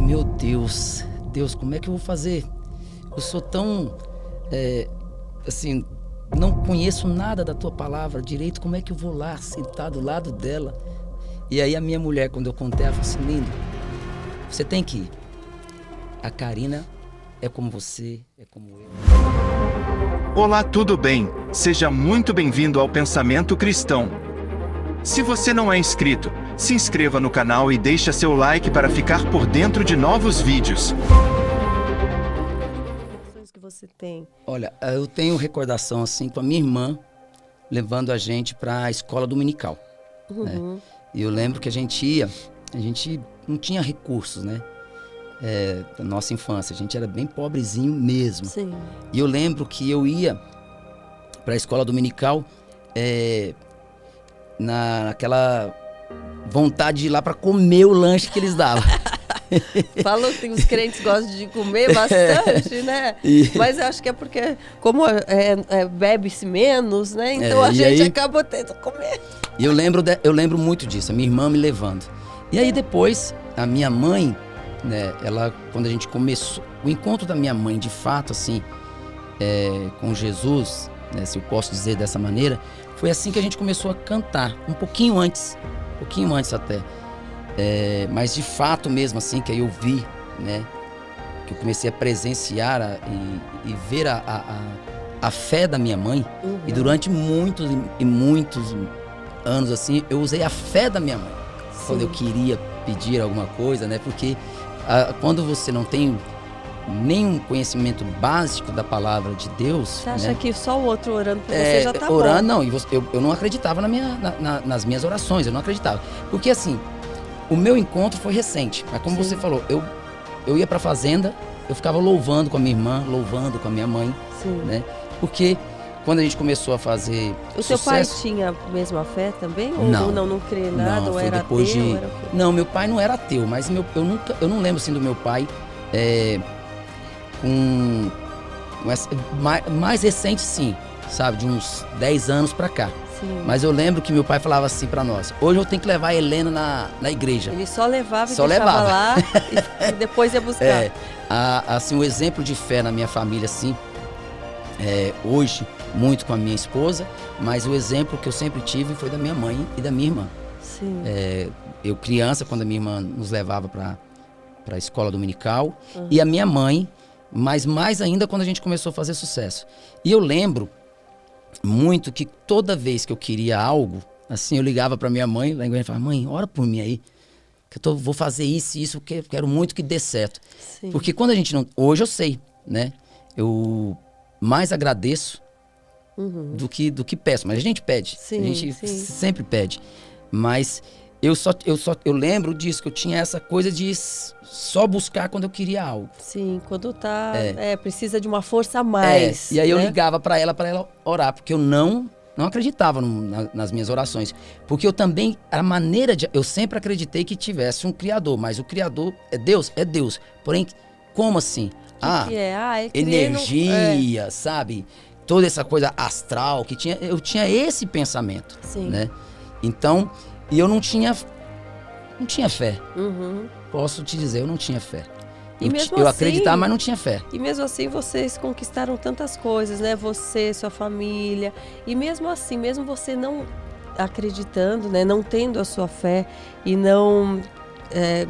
meu Deus, como é que eu vou fazer? Eu sou tão, assim, não conheço nada da tua palavra direito, como é que eu vou lá, sentar do lado dela? E aí a minha mulher, quando eu contei, ela falou assim, lindo, você tem que ir. A Karina é como você, é como eu. Olá, tudo bem? Seja muito bem-vindo ao Pensamento Cristão. Se você não é inscrito, se inscreva no canal e deixe seu like para ficar por dentro de novos vídeos. Que você tem? Olha, eu tenho recordação assim com a minha irmã levando a gente para a escola dominical. Né? E eu lembro que a gente não tinha recursos, né? Da nossa infância, a gente era bem pobrezinho mesmo. Sim. E eu lembro que eu ia para a escola dominical naquela vontade de ir lá para comer o lanche que eles davam. Falou que os crentes gostam de comer bastante, né? Mas eu acho que é porque, como bebe-se menos, né? Então a gente acaba tendo que comer. E eu lembro muito disso, a minha irmã me levando. E aí depois, a minha mãe, né, quando a gente começou, o encontro da minha mãe, de fato, assim, com Jesus, né, se eu posso dizer dessa maneira, foi assim que a gente começou a cantar, um pouquinho antes até. Mas de fato mesmo assim, que aí eu vi, né, que eu comecei a presenciar e ver a fé da minha mãe. E durante muitos e muitos anos assim, eu usei a fé da minha mãe. Sim. Quando eu queria pedir alguma coisa, né, porque quando você não tem nenhum conhecimento básico da palavra de Deus... Você acha, né, que só o outro orando por você já tá orando, bom? Não, eu não acreditava nas minhas orações, eu não acreditava. Porque assim, o meu encontro foi recente, mas como você falou, eu ia pra fazenda, eu ficava louvando com a minha irmã, louvando com a minha mãe. Sim. Né? Porque quando a gente começou a fazer o seu pai tinha a mesma fé também? Ou não crê nada, não, ou era ateu? Não, meu pai não era ateu, mas eu não lembro assim do meu pai... mais recente sim, sabe, de uns 10 anos pra cá. Sim. Mas eu lembro que meu pai falava assim pra nós, hoje eu tenho que levar a Helena na igreja. Ele só levava e deixava lá e depois ia buscar. Assim, um exemplo de fé na minha família, assim, hoje, muito com a minha esposa, mas o exemplo que eu sempre tive foi da minha mãe e da minha irmã. Sim. Eu criança, quando a minha irmã nos levava para a escola dominical, e a minha mãe, mas mais ainda quando a gente começou a fazer sucesso. E eu lembro muito que toda vez que eu queria algo, assim, eu ligava para minha mãe, lá em Goiânia, e falava, mãe, ora por mim aí, que eu vou fazer isso, que eu quero muito que dê certo. Sim. Porque quando a gente não... Hoje eu sei, né? Eu mais agradeço do que peço, mas a gente pede. Sim, a gente sempre pede. Mas... Eu lembro disso, que eu tinha essa coisa de só buscar quando eu queria algo. Sim, quando precisa de uma força a mais. E aí eu ligava para ela orar, porque eu não acreditava nas minhas orações. Porque eu também, eu sempre acreditei que tivesse um Criador, mas o Criador é Deus? É Deus. Porém, como assim? Energia, sabe? Toda essa coisa astral que tinha, eu tinha esse pensamento. Sim. Né? Então... E eu não tinha fé. Posso te dizer, eu não tinha fé. Eu acreditava, mas não tinha fé. E mesmo assim vocês conquistaram tantas coisas, né? Você, sua família. E mesmo assim, mesmo você não acreditando, né? Não tendo a sua fé e não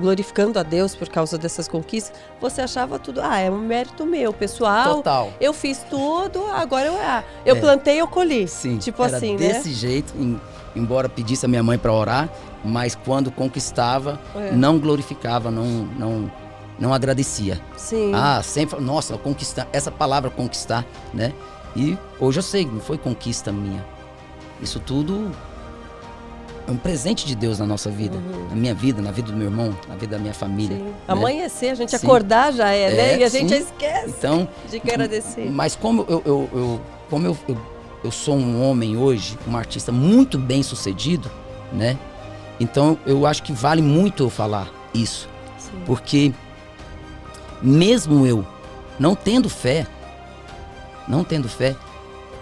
glorificando a Deus por causa dessas conquistas, você achava tudo, é um mérito meu, pessoal. Total. Eu fiz tudo, agora eu plantei, eu colhi. Sim, tipo era assim, desse jeito. Embora pedisse a minha mãe para orar, mas quando conquistava, não glorificava, não agradecia. Sim. Sempre, nossa, conquistar, essa palavra conquistar, né? E hoje eu sei, não foi conquista minha. Isso tudo é um presente de Deus na nossa vida, na minha vida, na vida do meu irmão, na vida da minha família. Sim. Né? Amanhecer, a gente acordar já né? E a gente já esquece de agradecer. Mas como eu sou um homem hoje, um artista muito bem sucedido, né? Então eu acho que vale muito eu falar isso. Sim. Porque mesmo eu não tendo fé,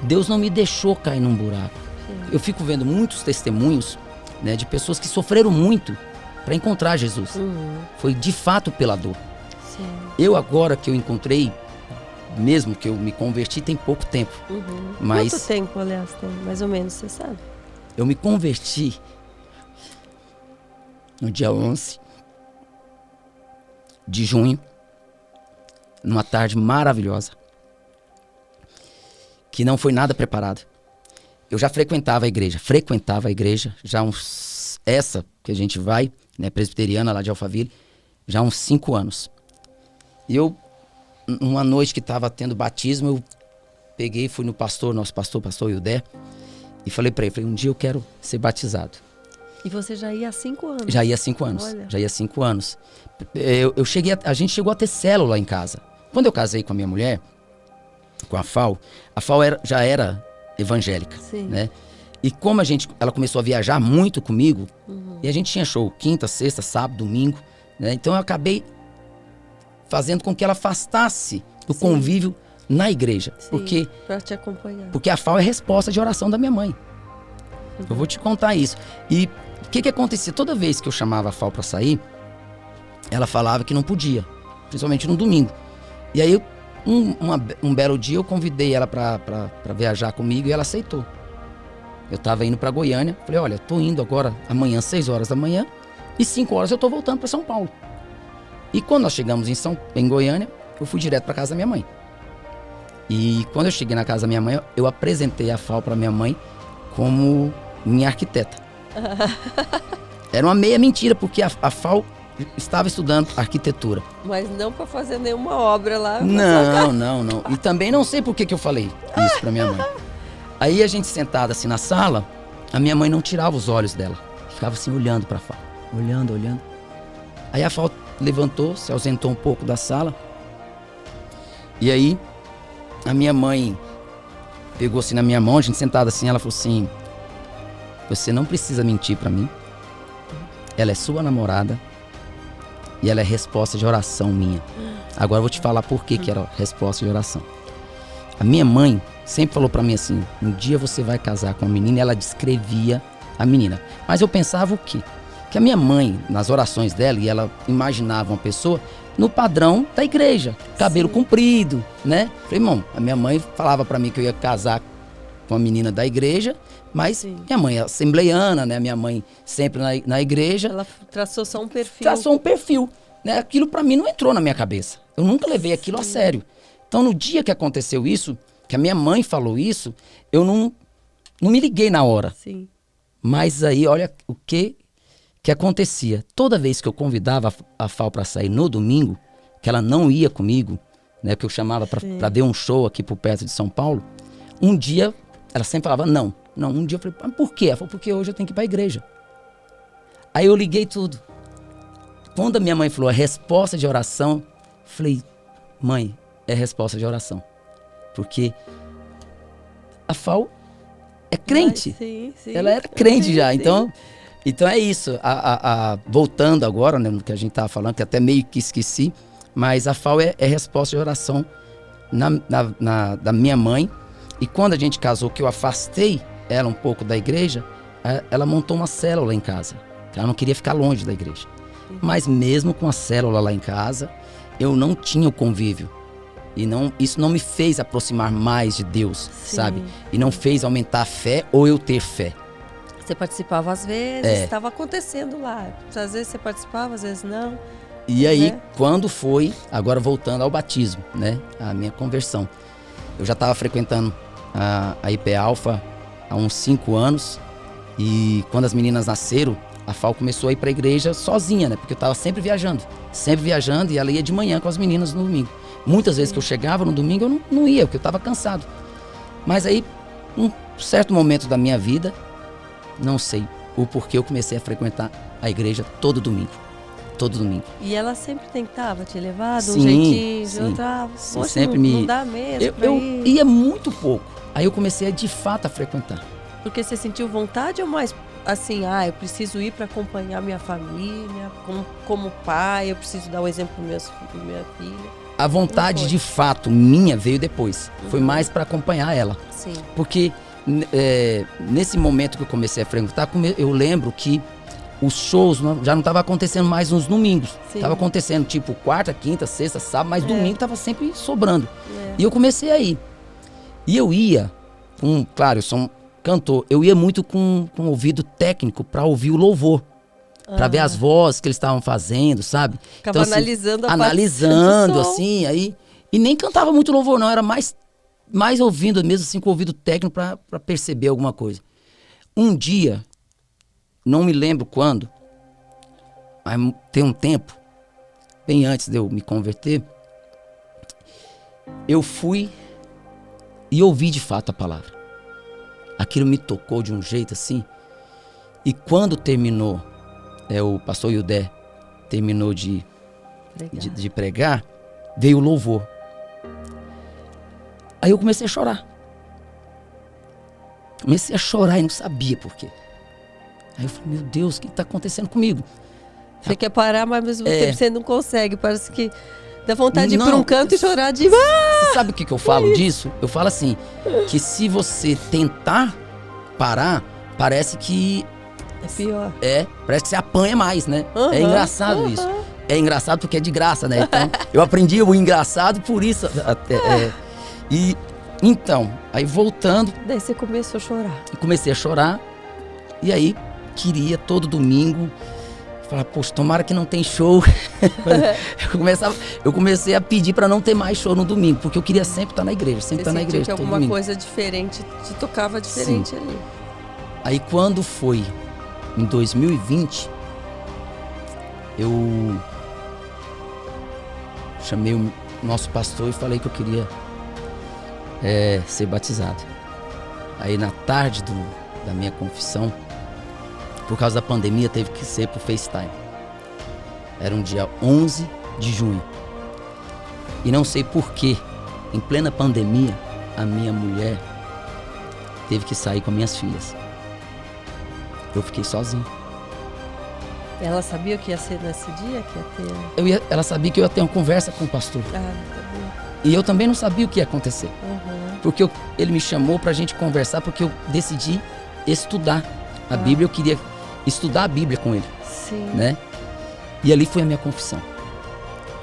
Deus não me deixou cair num buraco. Sim. Eu fico vendo muitos testemunhos, né, de pessoas que sofreram muito para encontrar Jesus. Foi de fato pela dor. Sim. Eu agora que eu encontrei, mesmo que eu me converti, tem pouco tempo. Mas quanto tempo, aliás, tem? Mais ou menos, você sabe? eu me converti no dia 11 de junho, numa tarde maravilhosa, que não foi nada preparado. Eu já frequentava a igreja, já essa que a gente vai, né, presbiteriana lá de Alphaville, já há uns 5 anos. E eu, uma noite que estava tendo batismo, eu peguei, fui no pastor, nosso pastor Ildé, e falei para ele, um dia eu quero ser batizado. E você já ia há 5 anos? Já ia há 5 anos. Olha. Já ia há 5 anos. A gente chegou a ter célula em casa. Quando eu casei com a minha mulher, com a FAO já era evangélica. Sim. Né? E como ela começou a viajar muito comigo, e a gente tinha show quinta, sexta, sábado, domingo, né? Então eu acabei fazendo com que ela afastasse do convívio na igreja. Sim, para te acompanhar. Porque a FAO é resposta de oração da minha mãe. Eu vou te contar isso. E o que acontecia? Toda vez que eu chamava a FAO para sair, ela falava que não podia, principalmente no domingo. E aí, um belo dia, eu convidei ela para viajar comigo e ela aceitou. Eu estava indo para Goiânia, falei, olha, tô indo agora amanhã, 6 horas da manhã, e 5 horas eu tô voltando para São Paulo. E quando nós chegamos em Goiânia, eu fui direto para casa da minha mãe. E quando eu cheguei na casa da minha mãe, eu apresentei a FAO para minha mãe como minha arquiteta. Era uma meia mentira, porque a FAO estava estudando arquitetura. Mas não para fazer nenhuma obra lá. Não. E também não sei por que eu falei isso para minha mãe. Aí a gente sentada assim na sala, a minha mãe não tirava os olhos dela. Ficava assim olhando para a FAO. Olhando. Aí a FAO levantou, se ausentou um pouco da sala. E aí a minha mãe pegou assim na minha mão, a gente sentada assim, ela falou assim, você não precisa mentir para mim. Ela é sua namorada e ela é resposta de oração minha. Agora eu vou te falar por que era resposta de oração. A minha mãe sempre falou para mim assim, um dia você vai casar com uma menina, e ela descrevia a menina. Mas eu pensava o quê? Que a minha mãe, nas orações dela, e ela imaginava uma pessoa no padrão da igreja, cabelo comprido, né? Falei, irmão, a minha mãe falava para mim que eu ia casar com uma menina da igreja, mas minha mãe é assembleiana, né? Minha mãe sempre na igreja. Ela traçou só um perfil. Traçou um perfil, né? Aquilo para mim não entrou na minha cabeça. Eu nunca levei aquilo a sério. Então, no dia que aconteceu isso, que a minha mãe falou isso, eu não me liguei na hora. Sim. Mas aí, olha o que acontecia. Toda vez que eu convidava a FAO para sair no domingo, que ela não ia comigo, né? Que eu chamava para ver um show aqui por perto de São Paulo, um dia ela sempre falava não. Um dia eu falei, mas por quê? Ela falou, porque hoje eu tenho que ir para a igreja. Aí eu liguei tudo. Quando a minha mãe falou a resposta de oração, falei, mãe, é resposta de oração. Porque a FAO é crente. Sim. Ela era crente já. Então é isso. Voltando agora, né, no que a gente estava falando, que até meio que esqueci, mas a FAO é resposta de oração da minha mãe. E quando a gente casou, que eu afastei ela um pouco da igreja, ela montou uma célula em casa. Ela não queria ficar longe da igreja. Mas mesmo com a célula lá em casa, eu não tinha o convívio. E isso não me fez aproximar mais de Deus, sabe? E não fez aumentar a fé ou eu ter fé. Você participava às vezes, estava acontecendo lá. Às vezes você participava, às vezes não. E aí, quando foi, agora voltando ao batismo, né? A minha conversão. Eu já estava frequentando a IP Alpha há uns 5 anos. E quando as meninas nasceram, a FAO começou a ir para a igreja sozinha, né? Porque eu estava sempre viajando e ela ia de manhã com as meninas no domingo. Muitas vezes que eu chegava no domingo eu não ia, porque eu estava cansado. Mas aí, um certo momento da minha vida, não sei o porquê, eu comecei a frequentar a igreja todo domingo. E ela sempre tentava te levar de um sim, jeitinho, sim, de outra. sim, Poxa, sempre não dá mesmo eu ia muito pouco. Aí eu comecei de fato a frequentar. Porque você sentiu vontade ou mais assim, eu preciso ir para acompanhar minha família, como pai, eu preciso dar o exemplo para minha filha? A vontade de fato minha veio depois. Foi mais para acompanhar ela. Sim. Porque nesse momento que eu comecei a frequentar, eu lembro que os shows já não estavam acontecendo mais nos domingos. Sim. Tava acontecendo tipo quarta, quinta, sexta, sábado, mas domingo tava sempre sobrando. É. E eu comecei a ir. E eu ia, claro, eu sou um cantor, eu ia muito com ouvido técnico para ouvir o louvor. Pra ver as vozes que eles estavam fazendo, sabe? Ficava então, assim, analisando a analisando, parte do som. assim, aí. E nem cantava muito louvor, não. Era mais ouvindo mesmo, assim, com ouvido técnico pra perceber alguma coisa. Um dia, não me lembro quando, mas tem um tempo, bem antes de eu me converter, eu fui e ouvi de fato a palavra. Aquilo me tocou de um jeito assim. E quando terminou, o pastor Yudé terminou de pregar, veio o louvor. Aí eu comecei a chorar. Comecei a chorar e não sabia por quê. Aí eu falei, meu Deus, o que está acontecendo comigo? Você quer parar, mas ao mesmo tempo você não consegue. Parece que dá vontade de ir para um canto e chorar de... Você sabe o que eu falo disso? Eu falo assim, que se você tentar parar, parece que... É pior. Parece que você apanha mais, né? É engraçado isso. É engraçado porque é de graça, né? Então, eu aprendi o engraçado por isso. E então, aí voltando... Daí você começou a chorar. Comecei a chorar. E aí, queria todo domingo... Falar, poxa, tomara que não tem show. Eu comecei a pedir para não ter mais show no domingo, porque eu queria sempre estar na igreja, sempre estar na igreja. Que alguma coisa diferente, te tocava diferente. Sim. Ali. Aí quando foi em 2020, eu chamei o nosso pastor e falei que eu queria ser batizado. Aí na tarde da minha confissão, por causa da pandemia, teve que ser por FaceTime. Era um dia 11 de junho. E não sei porquê, em plena pandemia, a minha mulher teve que sair com minhas filhas. Eu fiquei sozinho. Ela sabia o que ia ser nesse dia? Que ia ter... Ela sabia que eu ia ter uma conversa com o pastor. E eu também não sabia o que ia acontecer. Porque ele me chamou pra gente conversar, porque eu decidi estudar a Bíblia. Eu queria estudar a Bíblia com ele. Sim. Né? E ali foi a minha confissão.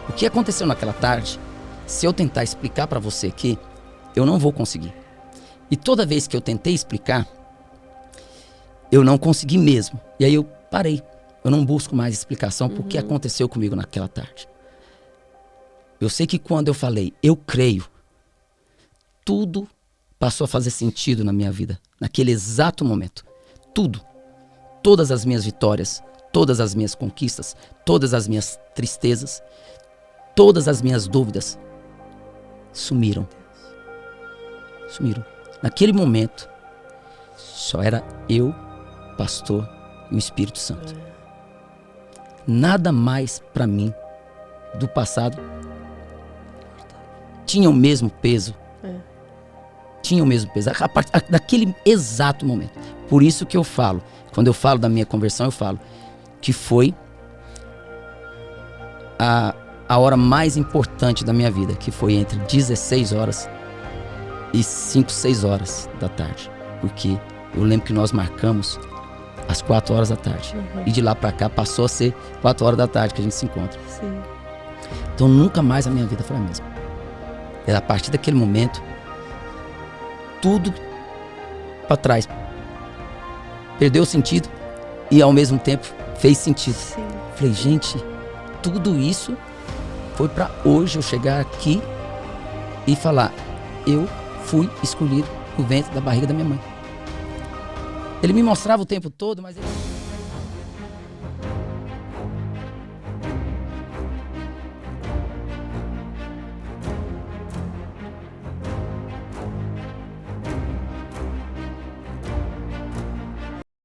O que aconteceu naquela tarde, se eu tentar explicar pra você aqui, eu não vou conseguir. E toda vez que eu tentei explicar, eu não consegui mesmo. E aí eu parei. Eu não busco mais explicação por que aconteceu comigo naquela tarde. Eu sei que quando eu falei, eu creio, tudo passou a fazer sentido na minha vida. Naquele exato momento. Tudo. Todas as minhas vitórias, todas as minhas conquistas, todas as minhas tristezas, todas as minhas dúvidas sumiram. Sumiram. Naquele momento, só era eu, pastor e o Espírito Santo. Nada mais para mim do passado tinha o mesmo peso. Tinha o mesmo peso. Daquele exato momento. Por isso que eu falo, quando eu falo da minha conversão, eu falo que foi a hora mais importante da minha vida, que foi entre 16 horas e 5, 6 horas da tarde. Porque eu lembro que nós marcamos às 4 horas da tarde. E de lá pra cá passou a ser 4 horas da tarde que a gente se encontra. Sim. Então nunca mais a minha vida foi a mesma. A partir daquele momento, tudo pra trás perdeu sentido e ao mesmo tempo fez sentido. Sim. Falei, gente, tudo isso foi pra hoje eu chegar aqui e falar, eu fui escolhido no ventre da barriga da minha mãe. Ele me mostrava o tempo todo, mas ele...